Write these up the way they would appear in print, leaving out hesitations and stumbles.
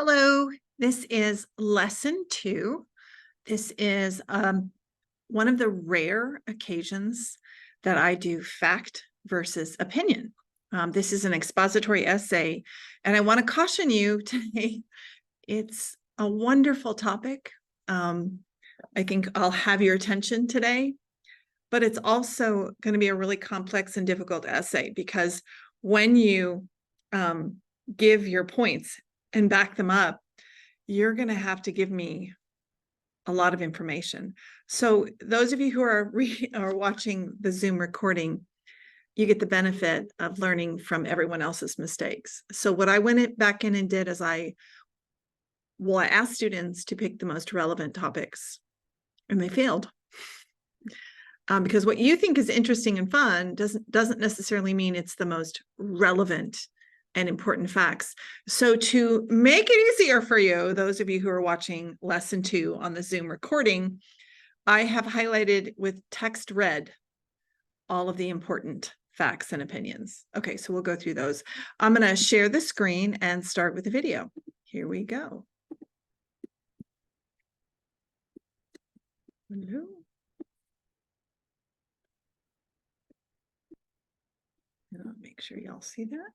Hello, this is lesson 2. This is one of the rare occasions that I do fact versus opinion. This is an expository essay, and I want to caution you today, it's a wonderful topic. I think I'll have your attention today, but it's also going to be a really complex and difficult essay because when you give your points and back them up, you're going to have to give me a lot of information. So those of you who are watching the Zoom recording, you get the benefit of learning from everyone else's mistakes. So what I went back in and did is I asked students to pick the most relevant topics, and they failed. Because what you think is interesting and fun doesn't necessarily mean it's the most relevant and important facts. So to make it easier for you, those of you who are watching lesson 2 on the Zoom recording, I have highlighted with text red all of the important facts and opinions. Okay, so we'll go through those. I'm going to share the screen and start with the video. Here we go. Hello. I'll make sure y'all see that.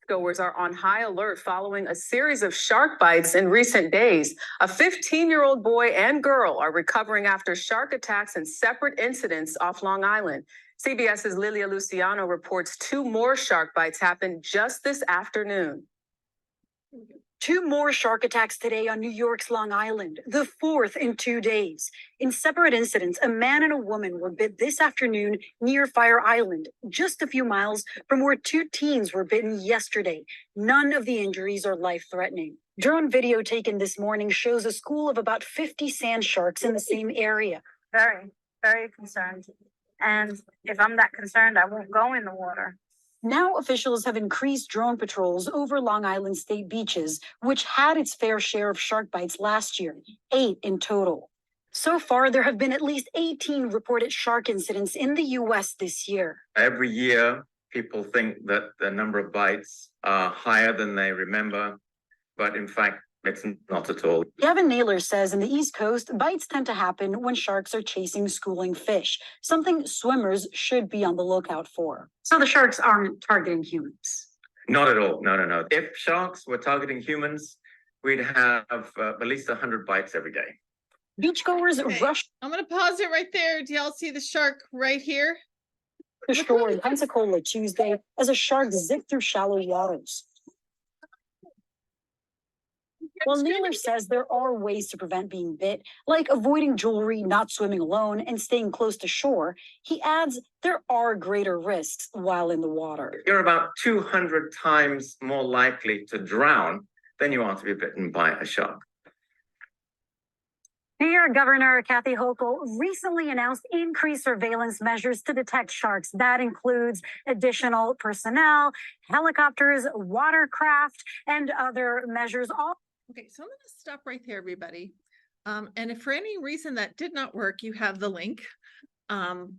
Goers are on high alert following a series of shark bites in recent days. A 15-year-old boy and girl are recovering after shark attacks and separate incidents off Long Island. CBS's Lilia Luciano reports 2 more shark bites happened just this afternoon. 2 more shark attacks today on New York's Long Island, the 4th in 2 days. In separate incidents, a man and a woman were bit this afternoon near Fire Island, just a few miles from where 2 teens were bitten yesterday. None of the injuries are life-threatening. Drone video taken this morning shows a school of about 50 sand sharks in the same area. Very, very concerned. And if I'm that concerned, I won't go in the water. Now officials have increased drone patrols over Long Island state beaches, which had its fair share of shark bites last year, 8 in total. So far, there have been at least 18 reported shark incidents in the U.S. this year. Every year, people think that the number of bites are higher than they remember, but in fact, it's not at all. Gavin Naylor says in the East Coast, bites tend to happen when sharks are chasing schooling fish, something swimmers should be on the lookout for. So the sharks aren't targeting humans? Not at all. No. If sharks were targeting humans, we'd have at least 100 bites every day. Beachgoers rush. I'm going to pause it right there. Do y'all see the shark right here? To shore in Pensacola Tuesday as a shark zipped through shallow waters. Well, Naylor says there are ways to prevent being bit, like avoiding jewelry, not swimming alone, and staying close to shore. He adds there are greater risks while in the water. You're about 200 times more likely to drown than you are to be bitten by a shark. New York Governor Kathy Hochul recently announced increased surveillance measures to detect sharks. That includes additional personnel, helicopters, watercraft, and other measures. Okay, so I'm going to stop right there, everybody. And if for any reason that did not work, you have the link. And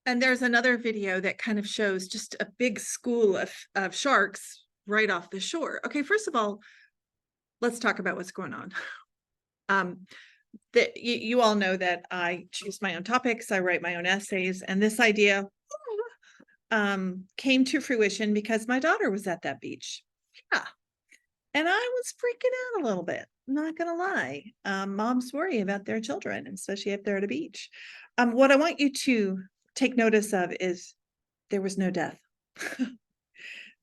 there's another video that kind of shows just a big school of sharks right off the shore. Okay, first of all, let's talk about what's going on. You all know that I choose my own topics, I write my own essays, and this idea came to fruition because my daughter was at that beach. Yeah. And I was freaking out a little bit, not gonna lie. Moms worry about their children, especially if they're at a beach. What I want you to take notice of is there was no death.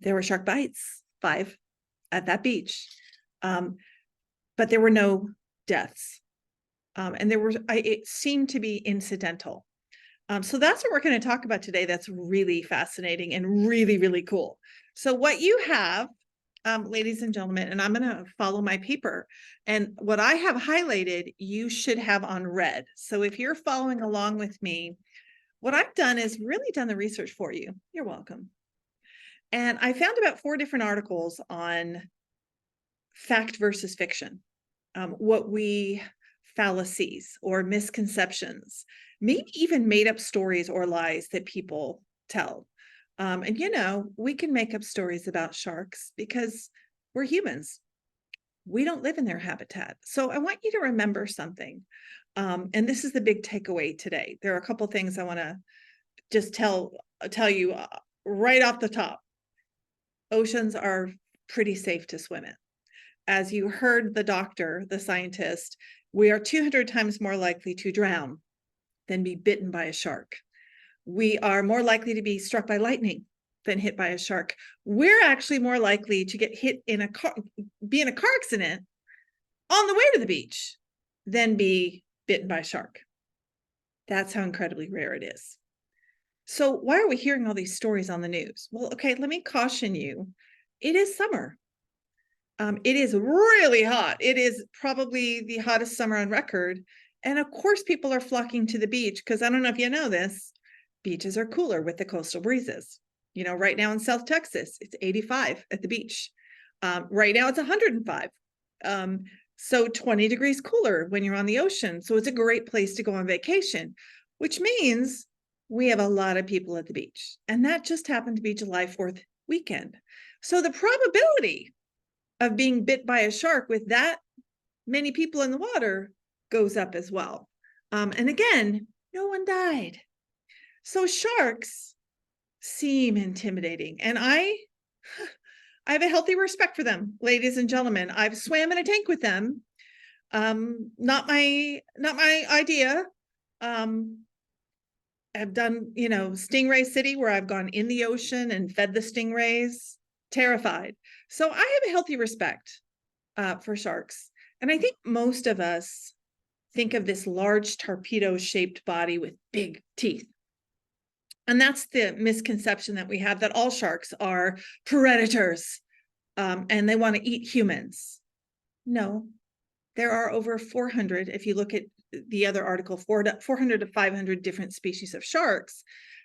There were shark bites, 5 at that beach, but there were no deaths. And it seemed to be incidental. So that's what we're going to talk about today. That's really fascinating and really, really cool. So what you have, ladies and gentlemen, and I'm going to follow my paper, and what I have highlighted, you should have on red. So if you're following along with me, what I've done is really done the research for you. You're welcome. And I found about 4 different articles on fact versus fiction, fallacies or misconceptions, maybe even made up stories or lies that people tell. And we can make up stories about sharks because We're humans. We don't live in their habitat. So I want you to remember something. And this is the big takeaway today. There are a couple things I want to just tell you right off the top. Oceans are pretty safe to swim in. As you heard the doctor, the scientist, we are 200 times more likely to drown than be bitten by a shark. We are more likely to be struck by lightning than hit by a shark. We're actually more likely to get hit in a car, be in a car accident on the way to the beach than be bitten by a shark. That's how incredibly rare it is. So why are we hearing all these stories on the news? Well, okay, let me caution you. It is summer. It is really hot. It is probably the hottest summer on record. And of course, people are flocking to the beach because I don't know if you know this, beaches are cooler with the coastal breezes. You know, right now in South Texas, it's 85 at the beach. Right now it's 105. So 20 degrees cooler when you're on the ocean. So it's a great place to go on vacation, which means we have a lot of people at the beach. And that just happened to be July 4th weekend. So the probability of being bit by a shark with that many people in the water goes up as well. And again, no one died. So sharks seem intimidating. And I have a healthy respect for them, ladies and gentlemen. I've swam in a tank with them. Not my idea. I've done, Stingray City where I've gone in the ocean and fed the stingrays, terrified. So I have a healthy respect for sharks. And I think most of us think of this large torpedo-shaped body with big teeth. And that's the misconception that we have, that all sharks are predators and they want to eat humans. No, there are over 400, if you look at the other article, 400 to 500 different species of sharks.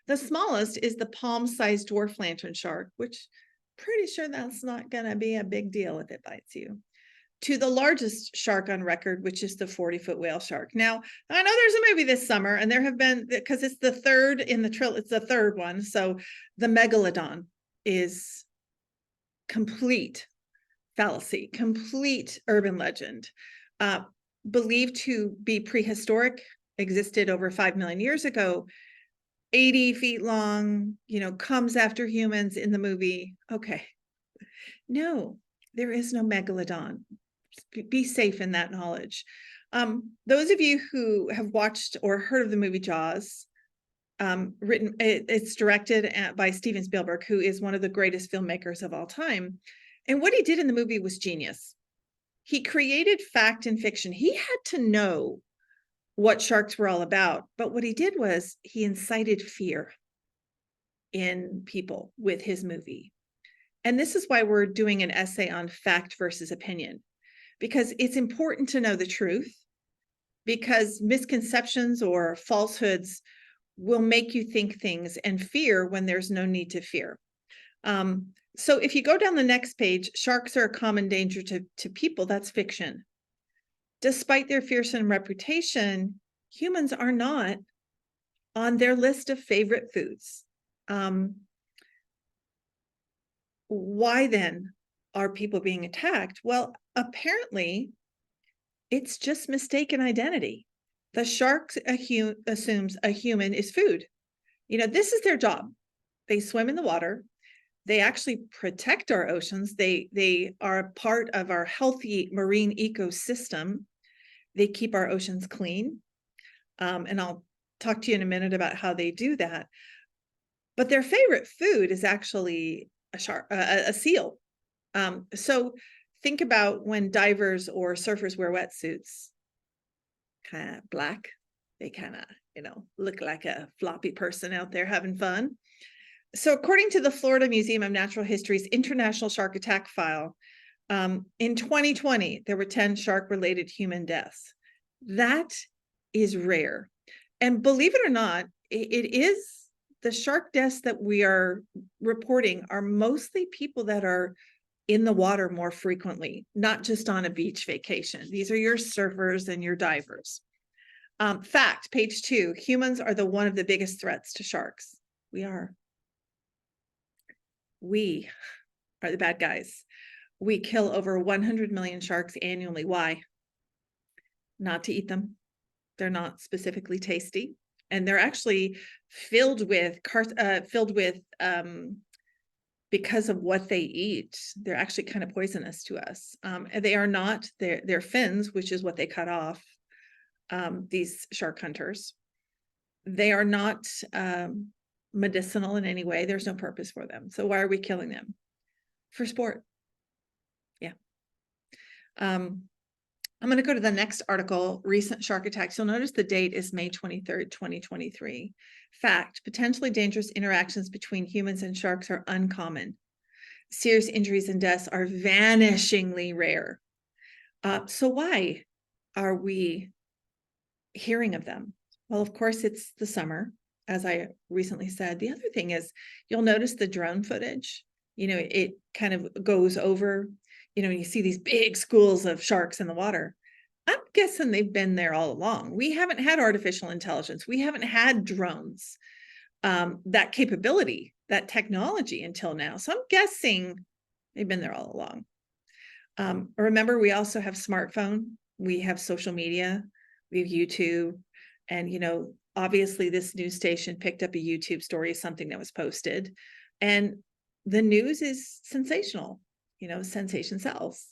The smallest is the palm-sized dwarf lantern shark, which pretty sure that's not going to be a big deal if it bites you, to the largest shark on record, which is the 40-foot whale shark. Now, I know there's a movie this summer, and there have been, because it's the third in the trilogy, it's the third one. So the megalodon is complete fallacy, complete urban legend, believed to be prehistoric, existed over 5 million years ago, 80 feet long, comes after humans in the movie. Okay. No, there is no megalodon. Be safe in that knowledge. Those of you who have watched or heard of the movie Jaws, it's directed by Steven Spielberg, who is one of the greatest filmmakers of all time. And what he did in the movie was genius. He created fact and fiction. He had to know what sharks were all about. But what he did was he incited fear in people with his movie. And this is why we're doing an essay on fact versus opinion, because it's important to know the truth, because misconceptions or falsehoods will make you think things and fear when there's no need to fear. So if you go down the next page, sharks are a common danger to people. That's fiction. Despite their fearsome reputation, humans are not on their list of favorite foods. Why then are people being attacked? Well, apparently it's just mistaken identity. The shark assumes a human is food. This is their job. They swim in the water. They actually protect our oceans. They are a part of our healthy marine ecosystem. They keep our oceans clean. And I'll talk to you in a minute about how they do that. But their favorite food is actually a seal. So think about when divers or surfers wear wetsuits, kind of black. They kind of, look like a floppy person out there having fun. So according to the Florida Museum of Natural History's International Shark Attack File, in 2020, there were 10 shark-related human deaths. That is rare. And believe it or not, it is the shark deaths that we are reporting are mostly people that are in the water more frequently, not just on a beach vacation. These are your surfers and your divers. Fact, page 2, humans are one of the biggest threats to sharks. We are the bad guys. we kill over 100 million sharks annually. Why? Not to eat them. They're not specifically tasty, and they're actually filled with because of what they eat, they're actually kind of poisonous to us. And they are not, their fins, which is what they cut off, these shark hunters, they are not medicinal in any way. There's no purpose for them. So why are we killing them? For sport. Yeah. I'm going to go to the next article, recent shark attacks. You'll notice the date is May 23rd, 2023. Fact, potentially dangerous interactions between humans and sharks are uncommon. Serious injuries and deaths are vanishingly rare. So why are we hearing of them? Well, of course, it's the summer, as I recently said. The other thing is, you'll notice the drone footage. You know, it kind of goes over, you know, you see these big schools of sharks in the water. I'm guessing they've been there all along. We haven't had artificial intelligence. We haven't had drones, that capability, that technology until now. So I'm guessing they've been there all along. Remember, we also have smartphone. We have social media. We have YouTube. And, you know, obviously this news station picked up a YouTube story, something that was posted. And the news is sensational. You know, sensation sells.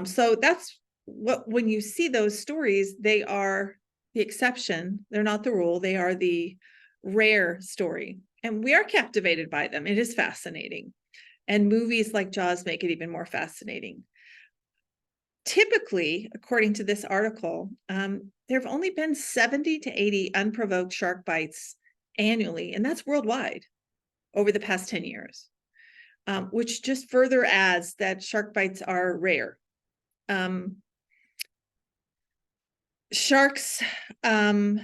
So that's what, when you see those stories, they are the exception. They're not the rule. They are the rare story. And we are captivated by them. It is fascinating. And movies like Jaws make it even more fascinating. Typically, according to this article, there have only been 70 to 80 unprovoked shark bites annually, and that's worldwide over the past 10 years. Which just further adds that shark bites are rare. Sharks, shark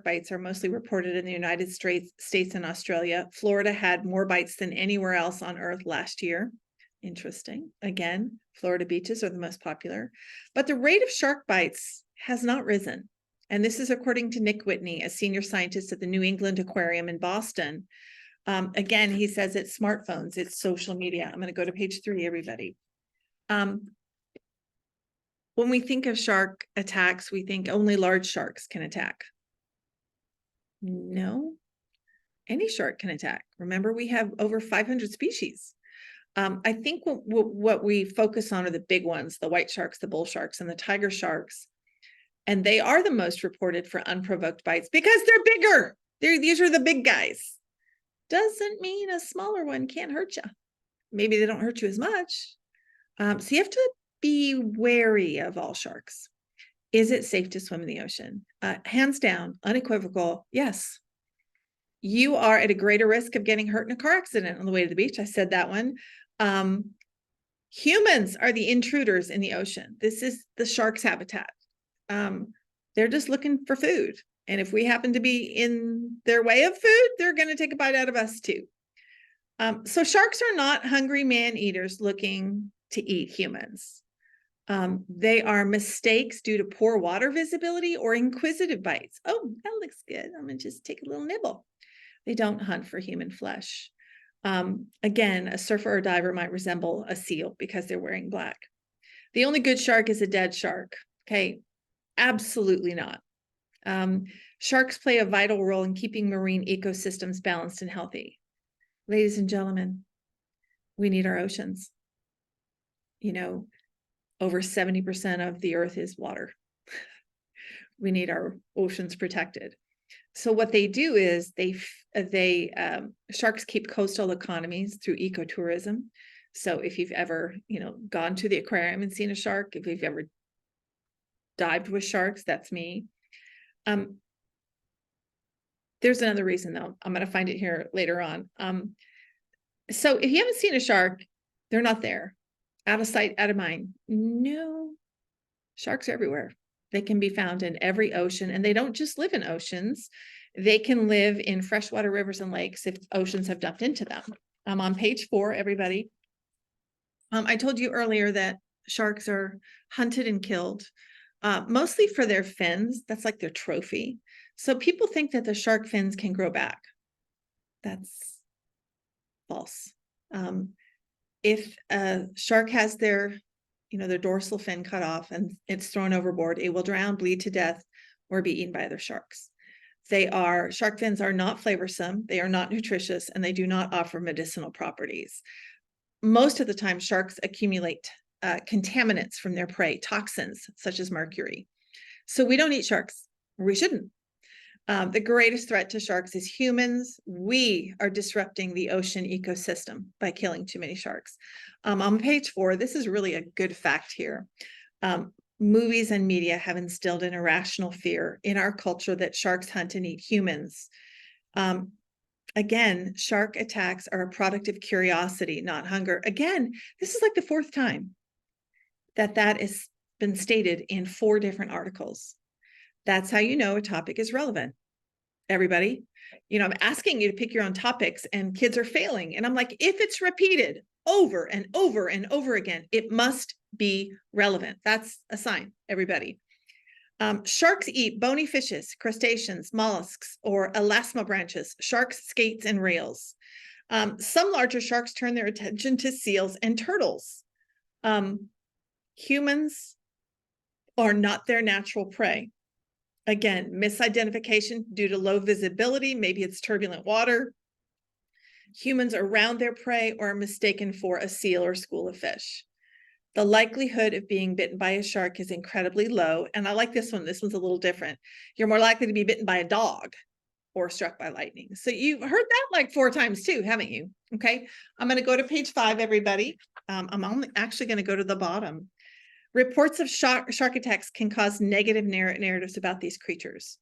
bites are mostly reported in the United States and Australia. Florida had more bites than anywhere else on Earth last year. Interesting. Again, Florida beaches are the most popular, but the rate of shark bites has not risen. And this is according to Nick Whitney, a senior scientist at the New England Aquarium in Boston. Again, he says it's smartphones, it's social media. I'm going to go to page 3, everybody. When we think of shark attacks, we think only large sharks can attack. No, any shark can attack. Remember, we have over 500 species. I think what we focus on are the big ones, the white sharks, the bull sharks, and the tiger sharks. And they are the most reported for unprovoked bites because they're bigger. These are the big guys. Doesn't mean a smaller one can't hurt you. Maybe they don't hurt you as much. So you have to be wary of all sharks. Is it safe to swim in the ocean? Hands down, unequivocal, yes. You are at a greater risk of getting hurt in a car accident on the way to the beach. I said that one. Humans are the intruders in the ocean. This is the shark's habitat. They're just looking for food. And if we happen to be in their way of food, they're going to take a bite out of us too. So sharks are not hungry man-eaters looking to eat humans. They are mistakes due to poor water visibility or inquisitive bites. Oh, that looks good. I'm going to just take a little nibble. They don't hunt for human flesh. Again, a surfer or diver might resemble a seal because they're wearing black. The only good shark is a dead shark. Okay, absolutely not. Sharks play a vital role in keeping marine ecosystems balanced and healthy. Ladies and gentlemen, we need our oceans. You know, over 70% of the earth is water. We need our oceans protected. So what they do is sharks keep coastal economies through ecotourism. So if you've ever, you know, gone to the aquarium and seen a shark, if you've ever dived with sharks, that's me. There's another reason though. I'm going to find it here later on. So if you haven't seen a shark, they're not there. Out of sight, out of mind. No, sharks are everywhere. They can be found in every ocean, and they don't just live in oceans. They can live in freshwater rivers and lakes if oceans have dumped into them. I'm on page 4, everybody. I told you earlier that sharks are hunted and killed, mostly for their fins. That's like their trophy. So people think that the shark fins can grow back. That's false. If a shark has their, their dorsal fin cut off and it's thrown overboard, it will drown, bleed to death, or be eaten by other sharks. Shark fins are not flavorsome, they are not nutritious, and they do not offer medicinal properties. Most of the time, sharks accumulate contaminants from their prey, toxins such as mercury. So we don't eat sharks. We shouldn't. The greatest threat to sharks is humans. We are disrupting the ocean ecosystem by killing too many sharks. On page 4, this is really a good fact here. Movies and media have instilled an irrational fear in our culture that sharks hunt and eat humans. Again, shark attacks are a product of curiosity, not hunger. Again, this is like the 4th time that has been stated in 4 different articles. That's how you know a topic is relevant. Everybody, I'm asking you to pick your own topics and kids are failing. And I'm like, if it's repeated over and over and over again, it must be relevant. That's a sign, everybody. Sharks eat bony fishes, crustaceans, mollusks, or elasmobranchs, sharks, skates, and rails. Some larger sharks turn their attention to seals and turtles. Humans are not their natural prey. Again, misidentification due to low visibility. Maybe it's turbulent water. Humans are around their prey or are mistaken for a seal or school of fish. The likelihood of being bitten by a shark is incredibly low. And I like this one. This one's a little different. You're more likely to be bitten by a dog or struck by lightning. So you've heard that like 4 times too, haven't you? Okay. I'm going to go to page 5, everybody. I'm only actually going to go to the bottom. Reports of shark attacks can cause negative narratives about these creatures.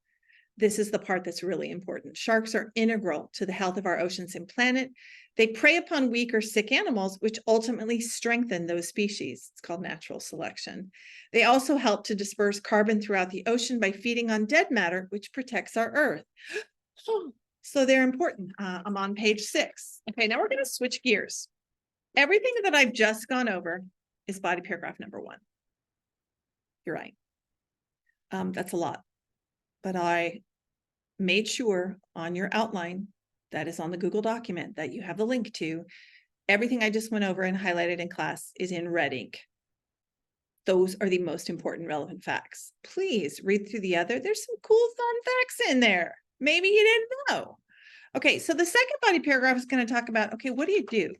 This is the part that's really important. Sharks are integral to the health of our oceans and planet. They prey upon weak or sick animals, which ultimately strengthen those species. It's called natural selection. They also help to disperse carbon throughout the ocean by feeding on dead matter, which protects our Earth. So they're important. I'm on page 6. Okay, now we're going to switch gears. Everything that I've just gone over is body paragraph number 1. You're right. That's a lot. But I made sure on your outline that is on the Google document that you have the link to. Everything I just went over and highlighted in class is in red ink. Those are the most important relevant facts. Please read through the other. There's some cool, fun facts in there. Maybe you didn't know. Okay, so the second body paragraph is going to talk about, okay, what do you do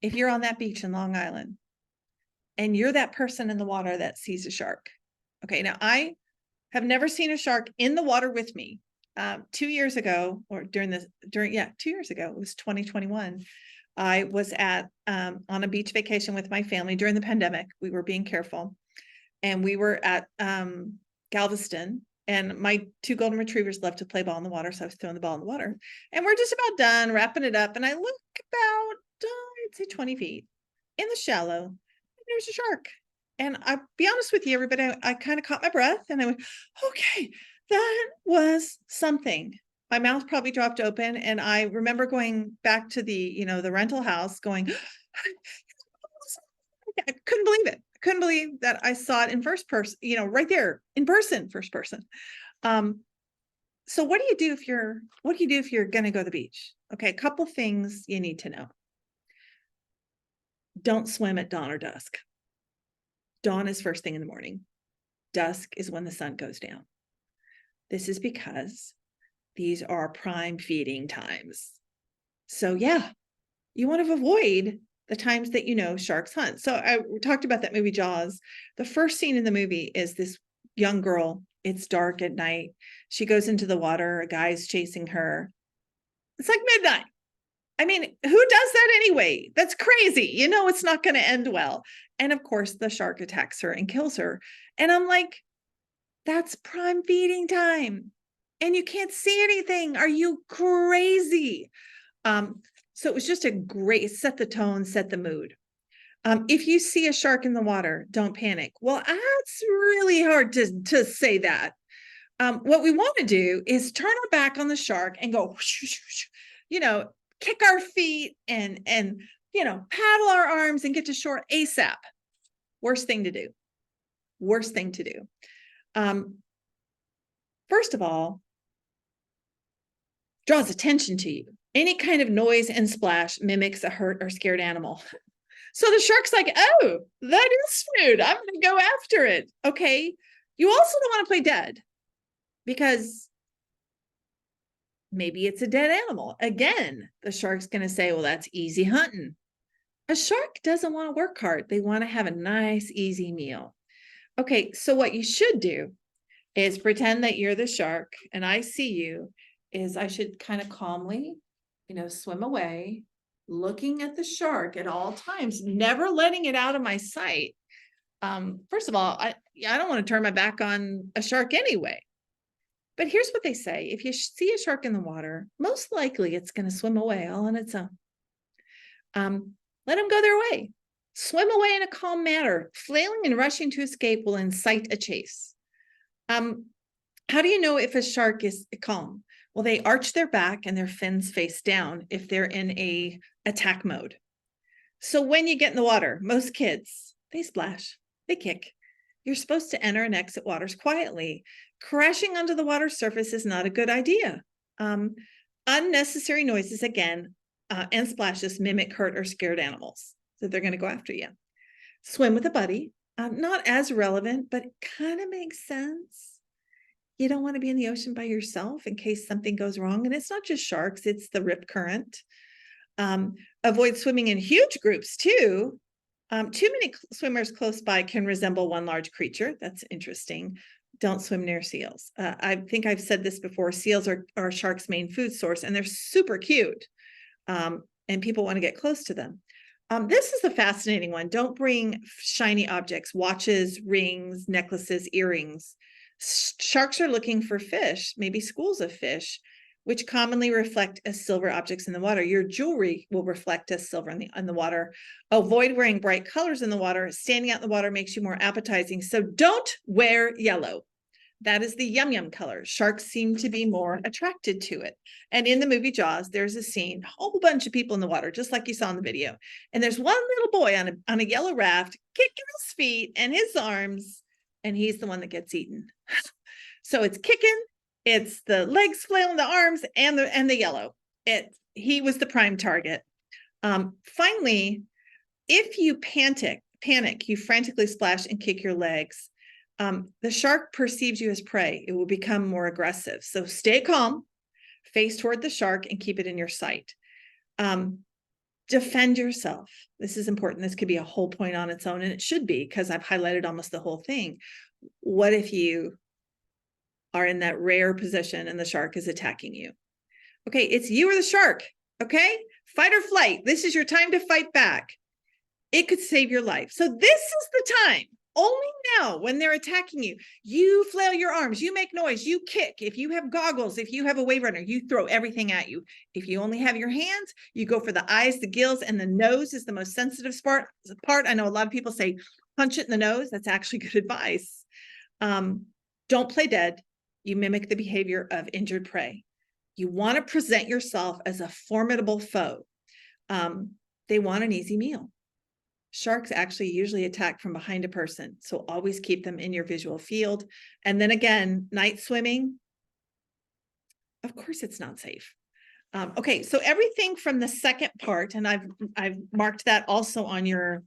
if you're on that beach in Long Island and you're that person in the water that sees a shark? Okay, now I have never seen a shark in the water with me. 2 years ago, or 2 years ago, it was 2021. I was on a beach vacation with my family during the pandemic. We were being careful, and we were at Galveston, and my 2 golden retrievers love to play ball in the water, so I was throwing the ball in the water, and we're just about done wrapping it up, and I look about, I'd say 20 feet in the shallow, and there's a shark. And I'll be honest with you, everybody, I kind of caught my breath and I went, okay, that was something. My mouth probably dropped open. And I remember going back to the rental house going, I couldn't believe it. I couldn't believe that I saw it in first person, right there in person, first person. So what do you do if you're going to go to the beach? Okay. A couple things you need to know. Don't swim at dawn or dusk. Dawn is first thing in the morning. Dusk is when the sun goes down. This is because these are prime feeding times. So yeah, you want to avoid the times that sharks hunt. So I talked about that movie Jaws. The first scene in the movie is this young girl. It's dark at night. She goes into the water. A guy's chasing her. It's like midnight. I mean, who does that anyway? That's crazy. It's not going to end well. And of course, the shark attacks her and kills her. And I'm like, that's prime feeding time. And you can't see anything. Are you crazy? So it was just set the tone, set the mood. If you see a shark in the water, don't panic. Well, that's really hard to say that. What we want to do is turn our back on the shark and go, kick our feet and paddle our arms and get to shore ASAP. Worst thing to do. First of all, draws attention to you. Any kind of noise and splash mimics a hurt or scared animal. So the shark's like, oh, that is food. I'm going to go after it. Okay. You also don't want to play dead because maybe it's a dead animal. Again, the shark's going to say, well, that's easy hunting. A shark doesn't want to work hard. They want to have a nice, easy meal. Okay. So what you should do is pretend that you're the shark and I see you. Is I should kind of calmly, swim away, looking at the shark at all times, never letting it out of my sight. First of all, I don't want to turn my back on a shark anyway. But here's what they say. If you see a shark in the water, most likely it's going to swim away all on its own. Let them go their way. Swim away in a calm manner. Flailing and rushing to escape will incite a chase. How do you know if a shark is calm? Well, they arch their back and their fins face down if they're in a attack mode. So when you get in the water, most kids, they splash, they kick. You're supposed to enter and exit waters quietly. Crashing onto the water surface is not a good idea. Unnecessary noises, again, and splashes mimic hurt or scared animals. So they're going to go after you. Swim with a buddy. Not as relevant, but kind of makes sense. You don't want to be in the ocean by yourself in case something goes wrong. And it's not just sharks, it's the rip current. Avoid swimming in huge groups too. Too many swimmers close by can resemble one large creature. That's interesting. Don't swim near seals. I think I've said this before. Seals are sharks' main food source, and they're super cute. And people want to get close to them. This is a fascinating one. Don't bring shiny objects, watches, rings, necklaces, earrings. Sharks are looking for fish, maybe schools of fish, which commonly reflect as silver objects in the water. Your jewelry will reflect as silver in the water. Avoid wearing bright colors in the water. Standing out in the water makes you more appetizing. So don't wear yellow. That is the yum yum color. Sharks seem to be more attracted to it. And in the movie Jaws, there's a scene, a whole bunch of people in the water, just like you saw in the video. And there's one little boy on a yellow raft, kicking his feet and his arms, and he's the one that gets eaten. So it's kicking, it's the legs flailing, the arms, and the yellow. He was the prime target. Finally, if you panic, you frantically splash and kick your legs. The shark perceives you as prey. It will become more aggressive. So stay calm, face toward the shark, and keep it in your sight. Defend yourself. This is important. This could be a whole point on its own, and it should be because I've highlighted almost the whole thing. What if you are in that rare position and the shark is attacking you? Okay, it's you or the shark. Okay, fight or flight. This is your time to fight back. It could save your life. So this is the time. Only now, when they're attacking you, you flail your arms, you make noise, you kick. If you have goggles, if you have a wave runner, you throw everything at you. If you only have your hands, you go for the eyes, the gills, and the nose is the most sensitive part. I know a lot of people say, punch it in the nose. That's actually good advice. Don't play dead. You mimic the behavior of injured prey. You want to present yourself as a formidable foe. They want an easy meal. Sharks actually usually attack from behind a person, so always keep them in your visual field. And then again, night swimming, of course it's not safe. Okay, so everything from the second part, and I've marked that also on your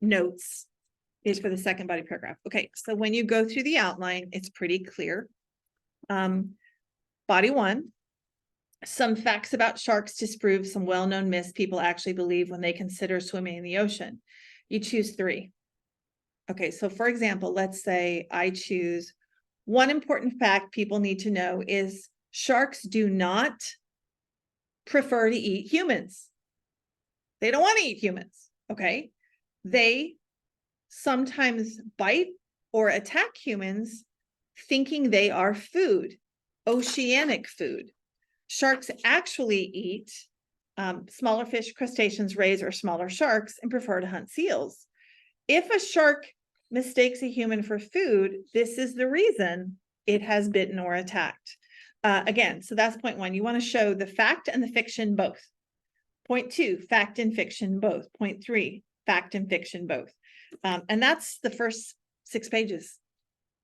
notes, is for the second body paragraph. Okay, so when you go through the outline, it's pretty clear. Body one. Some facts about sharks disprove some well-known myths people actually believe when they consider swimming in the ocean. You choose 3. Okay, so for example, let's say I choose one important fact people need to know is sharks do not prefer to eat humans. They don't want to eat humans, okay? They sometimes bite or attack humans thinking they are food, oceanic food. Sharks actually eat smaller fish, crustaceans, rays, or smaller sharks and prefer to hunt seals. If a shark mistakes a human for food, this is the reason it has bitten or attacked. Again, so that's point 1. You want to show the fact and the fiction both. Point 2, fact and fiction both. Point 3, fact and fiction both. And that's the first 6 pages.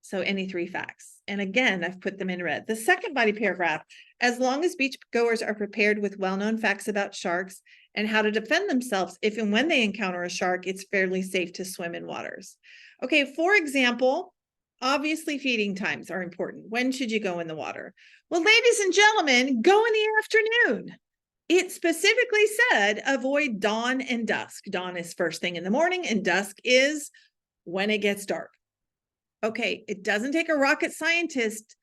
So any three facts. And again, I've put them in red. The second body paragraph, as long as beach goers are prepared with well-known facts about sharks and how to defend themselves if and when they encounter a shark, it's fairly safe to swim in waters. Okay, for example, obviously feeding times are important. When should you go in the water? Well, ladies and gentlemen, go in the afternoon. It specifically said avoid dawn and dusk. Dawn is first thing in the morning and dusk is when it gets dark. Okay, it doesn't take a rocket scientist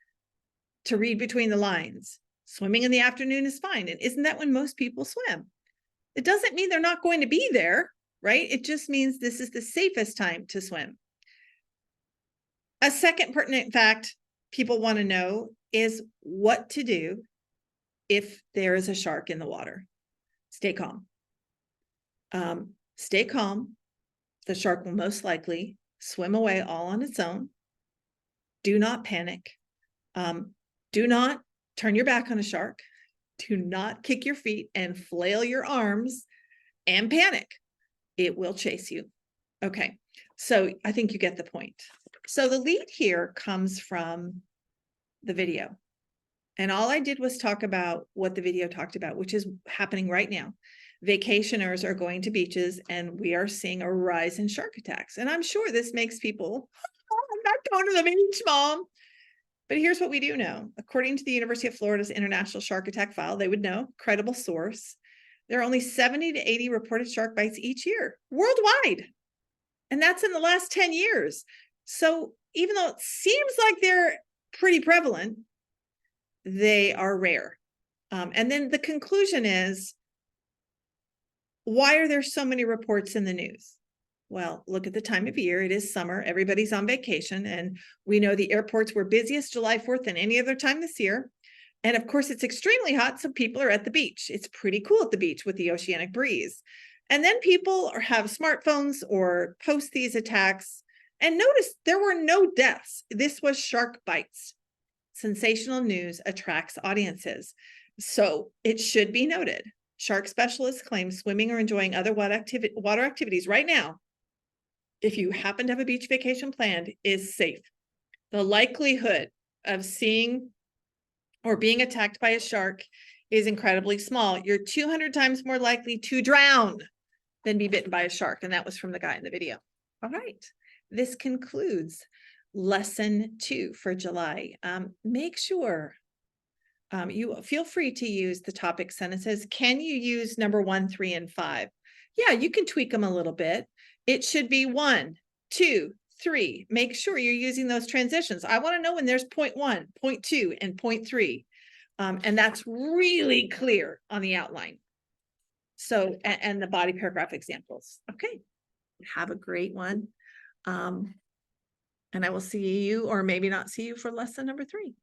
to read between the lines. Swimming in the afternoon is fine. And isn't that when most people swim? It doesn't mean they're not going to be there, right? It just means this is the safest time to swim. A second pertinent fact people want to know is what to do if there is a shark in the water. Stay calm. Stay calm. The shark will most likely swim away all on its own. Do not panic. Do not turn your back on a shark. Do not kick your feet and flail your arms and panic. It will chase you. Okay, so I think you get the point. So the lead here comes from the video. And all I did was talk about what the video talked about, which is happening right now. Vacationers are going to beaches and we are seeing a rise in shark attacks. And I'm sure this makes people, oh, I'm not going to the beach, Mom. But here's what we do know. According to the University of Florida's International Shark Attack File, they would know, credible source, there are only 70 to 80 reported shark bites each year worldwide. And that's in the last 10 years. So even though it seems like they're pretty prevalent, they are rare. And then the conclusion is, why are there so many reports in the news? Well, look at the time of year. It is summer. Everybody's on vacation. And we know the airports were busiest July 4th than any other time this year. And of course, it's extremely hot. So people are at the beach. It's pretty cool at the beach with the oceanic breeze. And then people have smartphones or post these attacks. And notice there were no deaths. This was shark bites. Sensational news attracts audiences. So it should be noted. Shark specialists claim swimming or enjoying other water activities right now, if you happen to have a beach vacation planned, is safe. The likelihood of seeing or being attacked by a shark is incredibly small. You're 200 times more likely to drown than be bitten by a shark. And that was from the guy in the video. All right. This concludes lesson 2 for July. Make sure you feel free to use the topic sentences. Can you use number 1, 3, and 5? Yeah, you can tweak them a little bit. It should be 1, 2, 3. Make sure you're using those transitions. I want to know when there's point 1, point 2, and point 3. And that's really clear on the outline. So, and the body paragraph examples. Okay, have a great one. And I will see you, or maybe not see you, for lesson number 3.